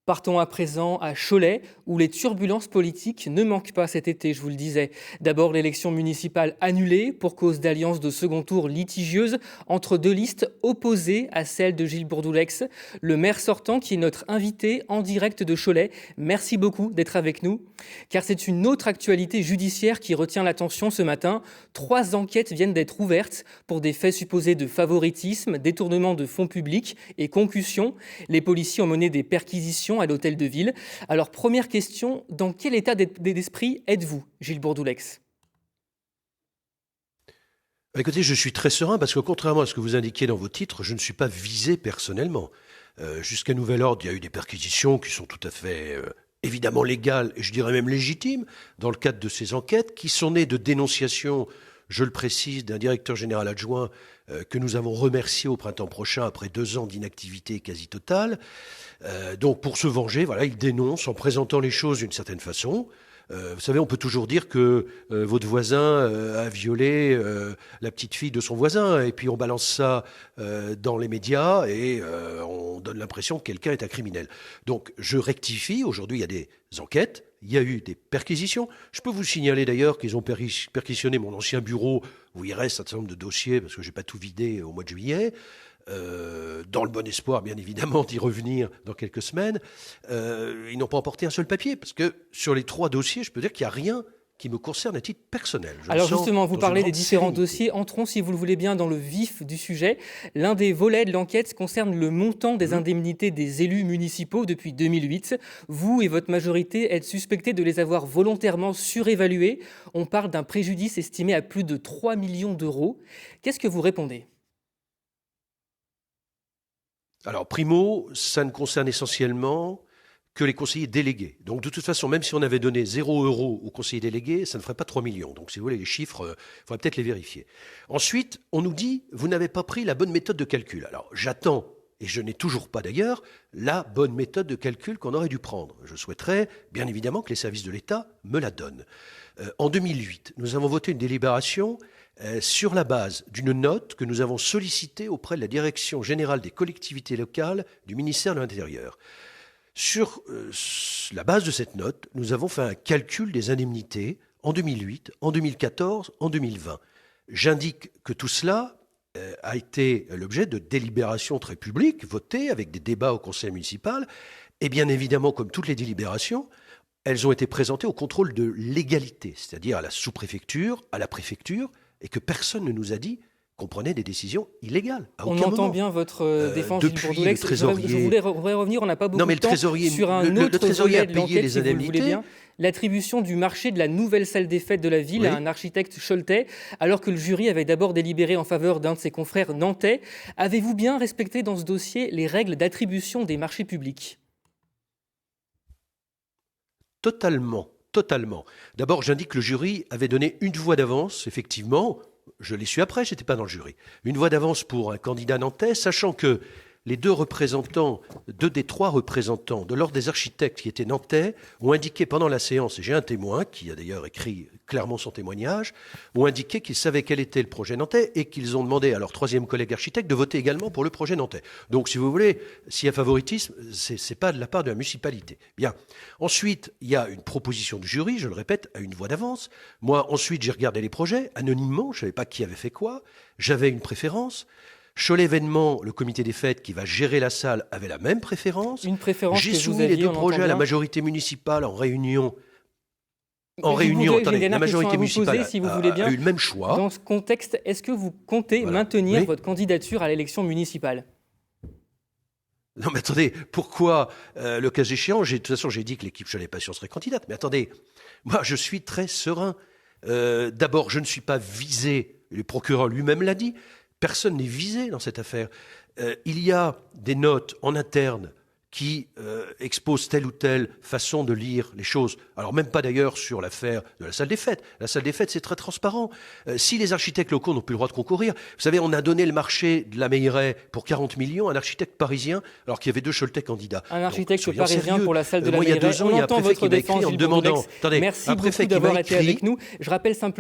Partons à présent à Cholet, où les turbulences politiques ne manquent pas cet été, je vous le disais. D'abord, l'élection municipale annulée pour cause d'alliance de second tour litigieuse entre deux listes opposées à celle de Gilles Bourdoulex. Le maire sortant, qui est notre invité en direct de Cholet, merci beaucoup d'être avec nous. Car c'est une autre actualité judiciaire qui retient l'attention ce matin. 3 enquêtes viennent d'être ouvertes pour des faits supposés de favoritisme, détournement de fonds publics et concussion. Les policiers ont mené des perquisitions à l'hôtel de ville. Alors, première question, dans quel état d'esprit êtes-vous, Gilles Bourdoulex ? Écoutez, je suis très serein parce que contrairement à ce que vous indiquiez dans vos titres, je ne suis pas visé personnellement. Jusqu'à nouvel ordre, il y a eu des perquisitions qui sont tout à fait évidemment légales et je dirais même légitimes dans le cadre de ces enquêtes qui sont nées de dénonciations, je le précise, d'un directeur général adjoint que nous avons remercié au printemps prochain après 2 ans d'inactivité quasi totale. Donc pour se venger, voilà, il dénonce en présentant les choses d'une certaine façon. Vous savez, on peut toujours dire que votre voisin a violé la petite fille de son voisin, et puis on balance ça dans les médias et on donne l'impression que quelqu'un est un criminel. Donc je rectifie, aujourd'hui il y a des enquêtes, il y a eu des perquisitions. Je peux vous signaler d'ailleurs qu'ils ont perquisitionné mon ancien bureau, où il reste un certain nombre de dossiers, parce que je n'ai pas tout vidé au mois de juillet. Dans le bon espoir, bien évidemment, d'y revenir dans quelques semaines, ils n'ont pas emporté un seul papier, parce que sur les 3 dossiers, je peux dire qu'il n'y a rien qui me concerne à titre personnel. Alors justement, vous parlez des différents dossiers. Entrons, si vous le voulez bien, dans le vif du sujet. L'un des volets de l'enquête concerne le montant des indemnités des élus municipaux depuis 2008. Vous et votre majorité êtes suspectés de les avoir volontairement surévalués. On parle d'un préjudice estimé à plus de 3 millions d'euros. Qu'est-ce que vous répondez ? Alors, primo, ça ne concerne essentiellement que les conseillers délégués. Donc, de toute façon, même si on avait donné 0 € aux conseillers délégués, ça ne ferait pas 3 millions. Donc, si vous voulez, les chiffres, il faudrait peut-être les vérifier. Ensuite, on nous dit, vous n'avez pas pris la bonne méthode de calcul. Alors, j'attends, et je n'ai toujours pas d'ailleurs, la bonne méthode de calcul qu'on aurait dû prendre. Je souhaiterais, bien évidemment, que les services de l'État me la donnent. En 2008, nous avons voté une délibération sur la base d'une note que nous avons sollicitée auprès de la Direction générale des collectivités locales du ministère de l'Intérieur. Sur la base de cette note, nous avons fait un calcul des indemnités en 2008, en 2014, en 2020. J'indique que tout cela a été l'objet de délibérations très publiques, votées avec des débats au conseil municipal, et bien évidemment, comme toutes les délibérations, elles ont été présentées au contrôle de légalité, c'est-à-dire à la sous-préfecture, à la préfecture, et que personne ne nous a dit qu'on prenait des décisions illégales. On entend bien votre défense, Gilles Bourdoulex. Je voulais revenir, on n'a pas beaucoup de temps, sur un autre volet de l'enquête, si vous le voulez bien. L'attribution du marché de la nouvelle salle des fêtes de la ville à un architecte choletais, alors que le jury avait d'abord délibéré en faveur d'un de ses confrères nantais. Avez-vous bien respecté dans ce dossier les règles d'attribution des marchés publics ? Totalement. D'abord, j'indique que le jury avait donné une voix d'avance, effectivement. Je l'ai su après, je n'étais pas dans le jury. Une voix d'avance pour un candidat nantais, sachant que les 2 des 3 représentants de l'ordre des architectes qui étaient nantais ont indiqué pendant la séance, et j'ai un témoin qui a d'ailleurs écrit clairement son témoignage, ont indiqué qu'ils savaient quel était le projet nantais et qu'ils ont demandé à leur 3e collègue architecte de voter également pour le projet nantais. Donc, si vous voulez, s'il y a favoritisme, c'est pas de la part de la municipalité. Bien. Ensuite, il y a une proposition du jury, je le répète, à une voix d'avance. Moi, ensuite, j'ai regardé les projets, anonymement, je ne savais pas qui avait fait quoi, j'avais une préférence. Cholet événement, le comité des fêtes qui va gérer la salle avait la même préférence. Une préférence J'ai que soumis vous aviez, les 2 projets à la majorité municipale en réunion. La majorité municipale a eu le même choix. Dans ce contexte, est-ce que vous comptez maintenir votre candidature à l'élection municipale ? Non, mais attendez, pourquoi le cas échéant, de toute façon, j'ai dit que l'équipe Cholet Passion serait candidate. Mais attendez, moi, je suis très serein. D'abord, je ne suis pas visé, le procureur lui-même l'a dit. Personne n'est visé dans cette affaire. Il y a des notes en interne qui exposent telle ou telle façon de lire les choses. Alors même pas d'ailleurs sur l'affaire de la salle des fêtes. La salle des fêtes, c'est très transparent. Si les architectes locaux n'ont plus le droit de concourir, vous savez, on a donné le marché de la Meilleraie pour 40 millions à un architecte parisien, alors qu'il y avait 2 Choletais candidats. Un architecte parisien sérieux. Pour la salle de la Moi, Meilleraie. il y a 2 ans, il y a un préfet qui m'a écrit en me demandant... Merci beaucoup d'avoir été avec nous. Je rappelle simplement